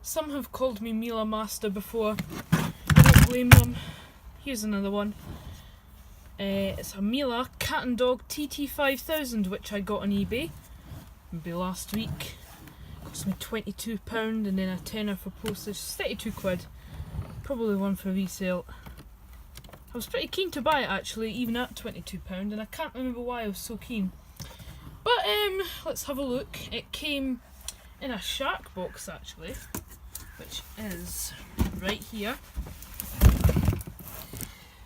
Some have called me Miele Master before. I don't blame them. Here's another one. It's a Miele Cat and Dog TT5000, which I got on eBay maybe last week. Cost me £22 and then a tenner for postage, 32 quid. Probably one for resale. I was pretty keen to buy it actually, even at £22, and I can't remember why I was so keen. But let's have a look. It came in a shark box actually, which is right here.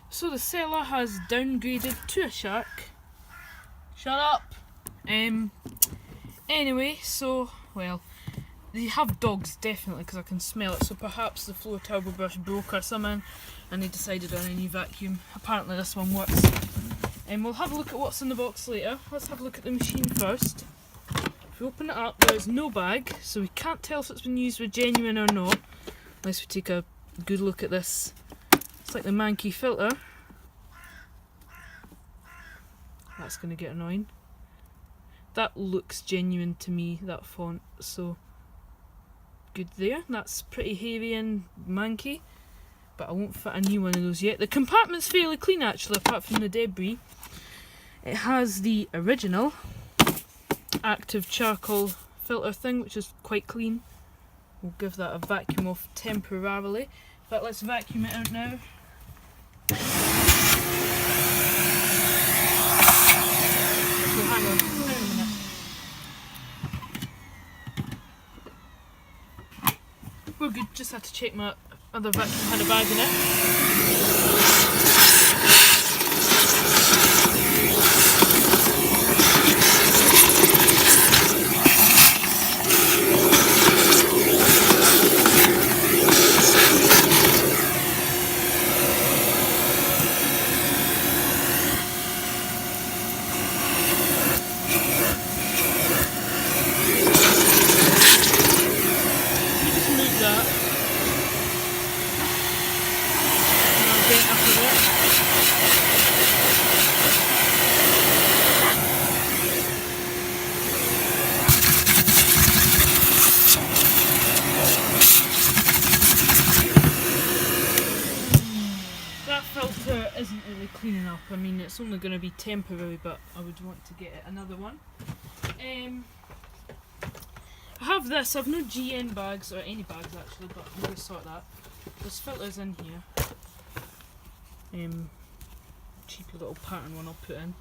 So the seller has downgraded to a shark. Shut up! Anyway, so, well, they have dogs definitely because I can smell it, so perhaps the floor turbo brush broke or something and they decided on a new vacuum. Apparently this one works. And we'll have a look at what's in the box later. Let's have a look at the machine first. If we open it up, there's no bag, so we can't tell if it's been used with genuine or not, unless we take a good look at this. It's like the Mankey filter. That's going to get annoying. That looks genuine to me, that font, so good there. That's pretty heavy and manky, but I won't fit a new one of those yet. The compartment's fairly clean actually, apart from the debris. It has the original active charcoal filter thing, which is quite clean. We'll give that a vacuum off temporarily, but let's vacuum it out now. So hang on a minute. We're good, just had to check my other vacuum had a bag in it. That filter isn't really clean enough. I mean, it's only going to be temporary, but I would want to get another one. I have this. I've no GN bags, or any bags actually, but I'm going to sort that. There's filters in here. Cheapy little pattern one I'll put in.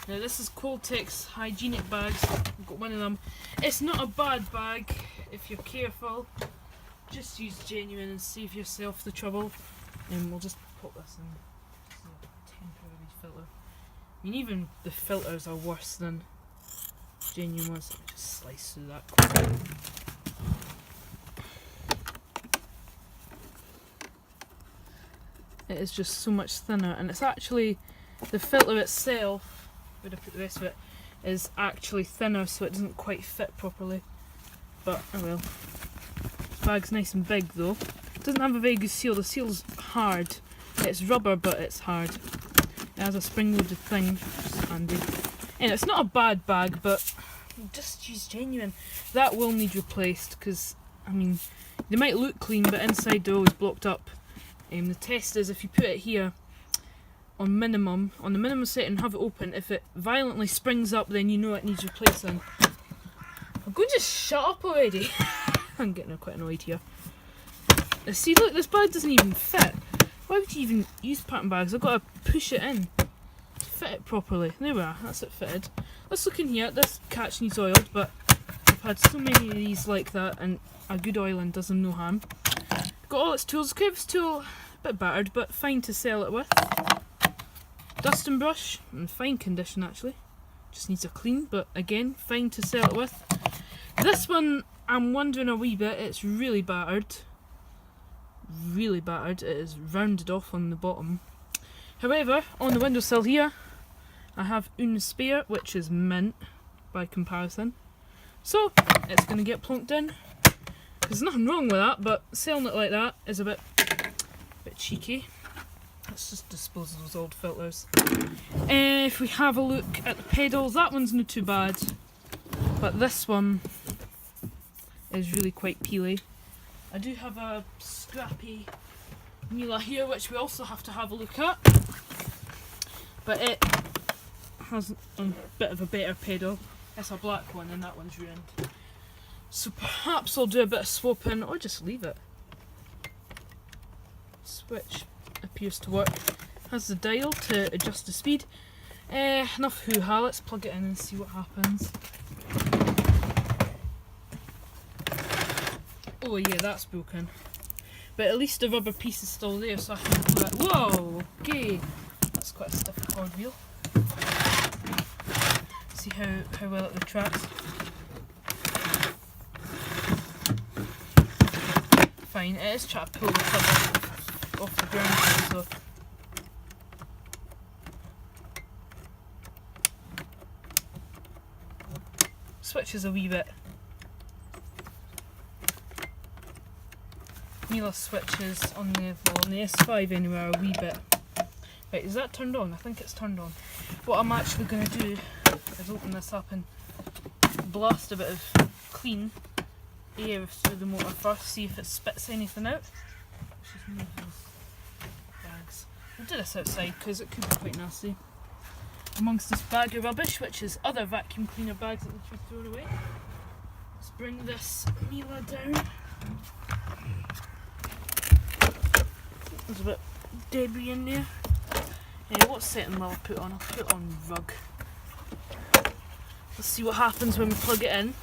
Now this is Coltex hygienic bags. I've got one of them. It's not a bad bag if you're careful. Just use genuine and save yourself the trouble. And we'll just pop this in. Just a temporary filter. I mean, even the filters are worse than genuine ones. Let me just slice through that quickly. It is just so much thinner, and it's actually the filter itself, where I put the rest of it, is actually thinner, so it doesn't quite fit properly. But oh well. This bag's nice and big though. It doesn't have a very good seal. The seal's hard. It's rubber, but it's hard. It has a spring-loaded thing, which is handy. And it's not a bad bag, but just use genuine. That will need replaced because, I mean, they might look clean, but inside they're always blocked up. The test is if you put it here on the minimum setting, have it open. If it violently springs up, then you know it needs replacing. I'm going to just shut up already. I'm getting quite annoyed here. See, look, this bag doesn't even fit. Why would you even use pattern bags? I've got to push it in to fit it properly. There we are, that's it fitted. Let's look in here. This catch needs oiled, but I've had so many of these like that, and a good oiling does them no harm. Got all its tools. Crevice tool, a bit battered, but fine to sell it with. Dusting brush, in fine condition actually. Just needs a clean, but again, fine to sell it with. This one, I'm wondering a wee bit. It's really battered. Really battered. It is rounded off on the bottom. However, on the windowsill here, I have une spare, which is mint by comparison. So, it's going to get plonked in. There's nothing wrong with that, but selling it like that is a bit cheeky. Let's just dispose of those old filters. If we have a look at the pedals, that one's not too bad, but this one is really quite peely. I do have a scrappy Miele here, which we also have to have a look at, but it has a bit of a better pedal. It's a black one and that one's ruined. So perhaps I'll do a bit of swapping or just leave it. Switch appears to work. Has the dial to adjust the speed. Enough hoo-ha, let's plug it in and see what happens. Oh yeah, that's broken. But at least the rubber piece is still there, so I can pull it. Whoa! Okay, that's quite a stiff cord wheel. See how well it retracts. Fine, it is trying to pull the cover off the ground, so. Switches a wee bit. Miele switches on the S5 anyway are a wee bit. Right, is that turned on? I think it's turned on. What I'm actually going to do is open this up and blast a bit of clean air through the motor first, see if it spits anything out. Let's just move those bags. We'll do this outside because it could be quite nasty. Amongst this bag of rubbish, which is other vacuum cleaner bags that we've thrown away. Let's bring this Miele down. There's a bit of debris in there. What setting will I put on? I'll put it on rug. Let's see what happens when we plug it in.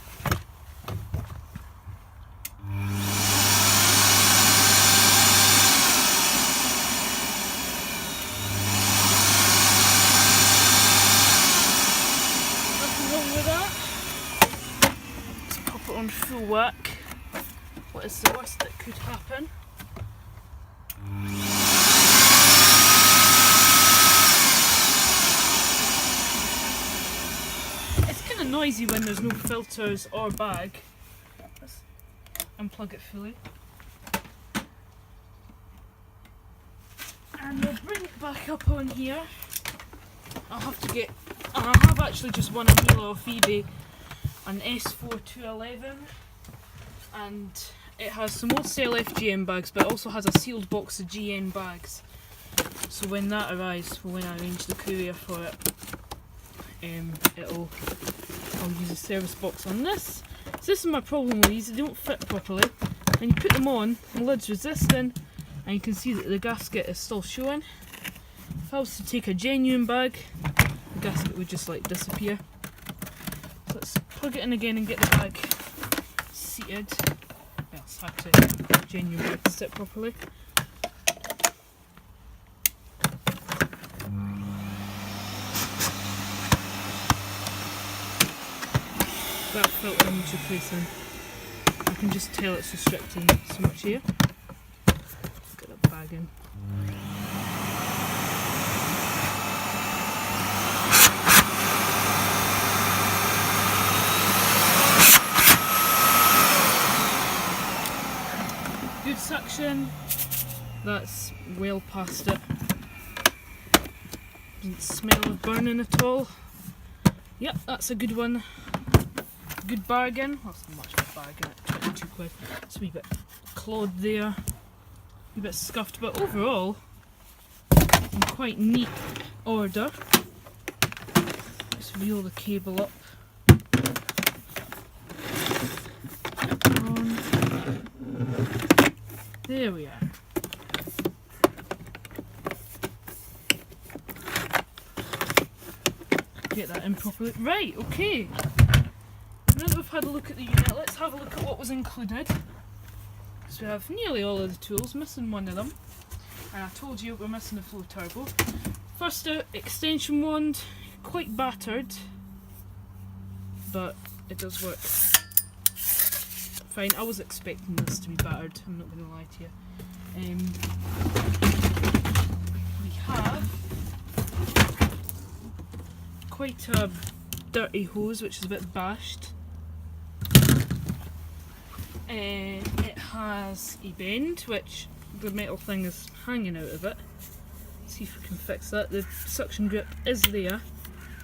Nothing wrong with that. Let's pop it on full whack. What is the worst that could happen? Noisy when there's no filters or bag. Let's unplug it fully. And we'll bring it back up on here. I have actually just won a Miele off eBay, an S5261, and it has some old cell FGM bags, but it also has a sealed box of GN bags. So when that arrives, when I arrange the courier for it, I'll use a service box on this. So this is my problem with these, they don't fit properly. When you put them on, the lid's resisting, and you can see that the gasket is still showing. If I was to take a genuine bag, the gasket would just like disappear. So let's plug it in again and get the bag seated. Yeah, it's hard to genuine bag to sit properly. That filter needs replacing. I can just tell it's restricting so much here. Get that bag in. Good suction. That's well past it. Doesn't smell of burning at all. Yep, that's a good one. Good bargain. Well, that's not much of a bargain at 22 quid. It's a wee bit clawed there, a wee bit scuffed, but overall, in quite neat order. Let's reel the cable up. There we are. Get that in properly. Right, okay. Now that we've had a look at the unit, let's have a look at what was included. So we have nearly all of the tools, missing one of them. And I told you we're missing the flow turbo. First out, extension wand, quite battered, but it does work fine. I was expecting this to be battered, I'm not going to lie to you. We have quite a dirty hose which is a bit bashed. It has a bend, which the metal thing is hanging out of it. Let's see if we can fix that. The suction grip is there,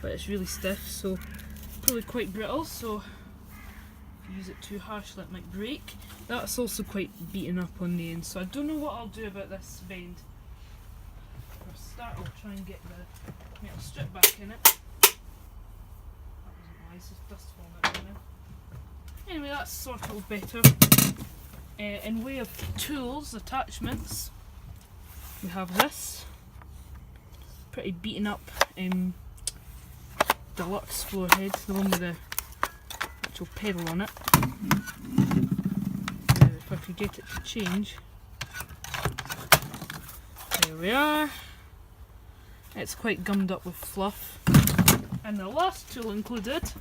but it's really stiff, so probably quite brittle, so If you use it too harshly it might break. That's also quite beaten up on the end, so I don't know what I'll do about this bend. For a start I'll try and get the metal strip back in it. That wasn't wise, there's dust falling out now. Anyway, that's sort of better. In way of tools, attachments, we have this pretty beaten up deluxe floor head, the one with the actual pedal on it. If I could get it to change. There we are. It's quite gummed up with fluff. And the last tool included,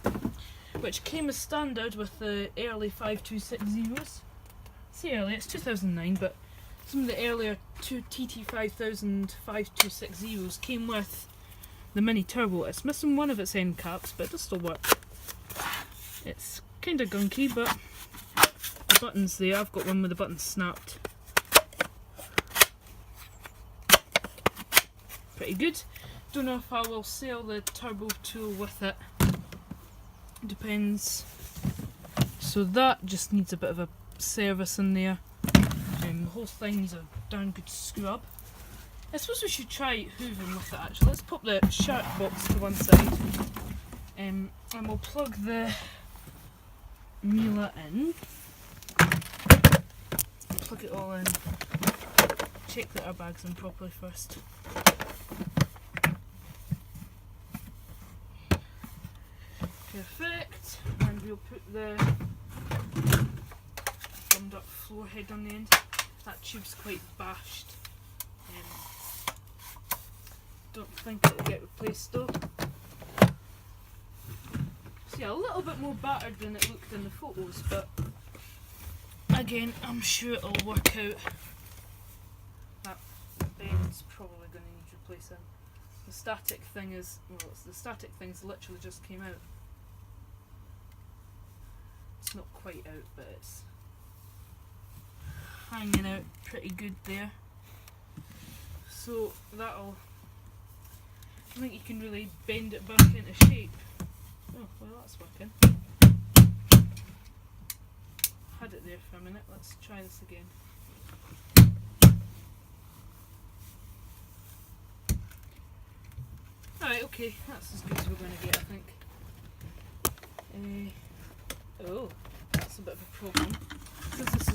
which came as standard with the early 5260s. Say early, it's 2009, but some of the earlier TT5000 5260s came with the mini turbo. It's missing one of its end caps, but it does still work. It's kind of gunky, but the button's there. I've got one with the button snapped. Pretty good. Don't know if I will sell the turbo tool with it. Depends. So that just needs a bit of a service in there. The whole thing's a darn good scrub. I suppose we should try hoovering with it actually. Let's pop the shirt box to one side. And we'll plug the Miele in. Plug it all in. Check that our bag's in properly first. Perfect. And we'll put the gummed up floor head on the end. That tube's quite bashed. Don't think it'll get replaced though. So yeah, a little bit more battered than it looked in the photos, but again, I'm sure it'll work out. That bend's probably going to need replacing. The static thing is, well, the static thing's literally just came out. It's not quite out, but it's hanging out pretty good there. So that'll, I think you can really bend it back into shape. Oh, well that's working. Had it there for a minute, let's try this again. Alright, okay, that's as good as we're going to get, I think. Oh, that's a bit of a problem. Because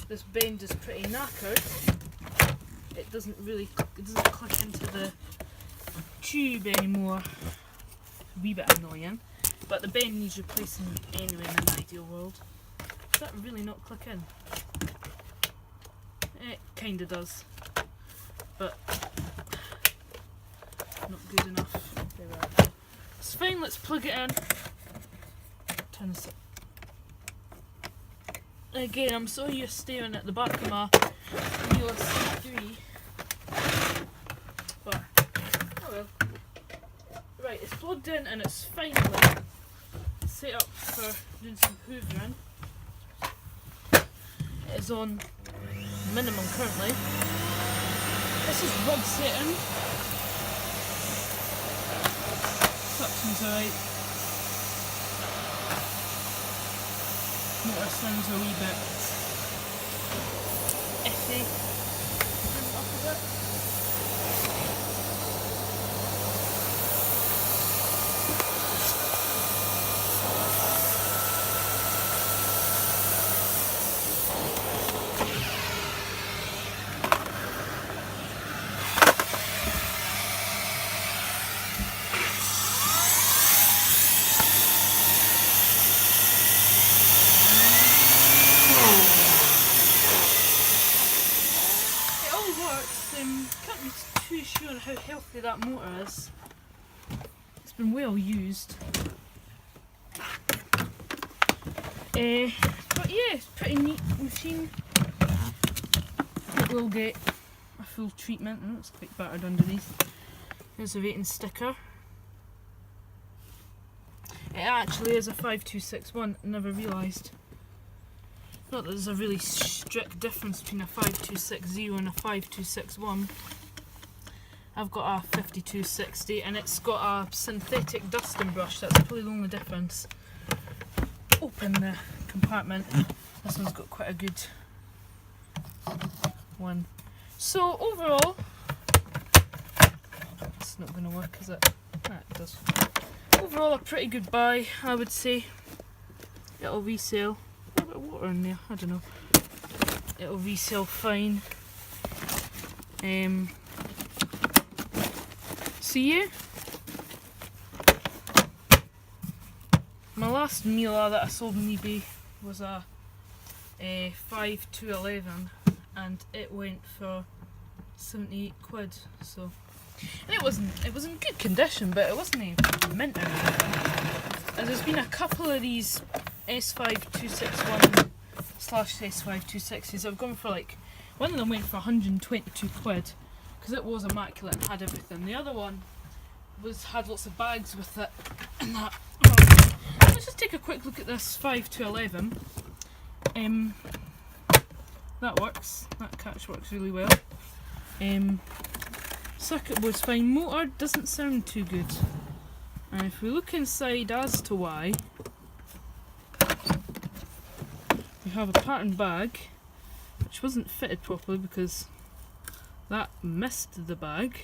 this bend is pretty knackered, it doesn't click into the tube anymore. A wee bit annoying, but the bend needs replacing anyway in an ideal world. Does that really not click in? It kinda does, but not good enough. There we are. It's fine, let's plug it in. Turn this up. Again, I'm so used to staring at the back of my Miele S5261. But, oh well. Right, it's plugged in and it's finally set up for doing some hoovering. It is on minimum currently. This is rod setting. Suction's alright. Motor sounds a wee bit iffy. Turn it up a bit. Can't be too sure how healthy that motor is. It's been well used. But yeah, it's a pretty neat machine. It will get a full treatment, and it's quite battered underneath. There's a rating sticker. It actually is a 5261, never realised. Not that there's a really strict difference between a 5260 and a 5261. I've got a 5260 and it's got a synthetic dusting brush, that's probably the only difference. open the compartment. This one's got quite a good one. So overall, it's not going to work, is it? Ah, it does. Overall, a pretty good buy, I would say. It'll resell. A bit of water in there, I don't know. It'll resell fine. So yeah, my last Miele that I sold on eBay was a 5211, and it went for 78 quid. So and it was in good condition, but it wasn't mint or anything. And there's been a couple of these S5261 / S526s I've gone for, like, one of them went for 122 quid because it was immaculate and had everything. The other one had lots of bags with it and that. Let's just take a quick look at this 5211. That works. That catch works really well. Circuit board's fine. Motor doesn't sound too good. And if we look inside as to why, we have a pattern bag which wasn't fitted properly because that missed the bag.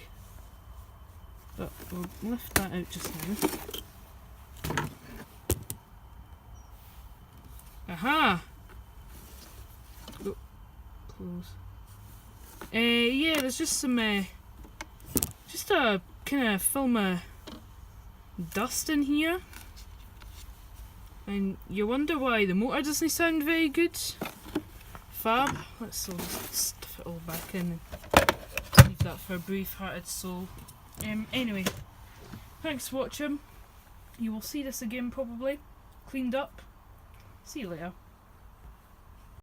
But we'll lift that out just now. Aha! Oh, close. Yeah, there's just some, just a kind of film of dust in here. And you wonder why the motor doesn't sound very good. Fab. Let's just stuff it all back in and leave that for a brief-hearted soul. Anyway, thanks for watching. You will see this again probably, cleaned up. See you later.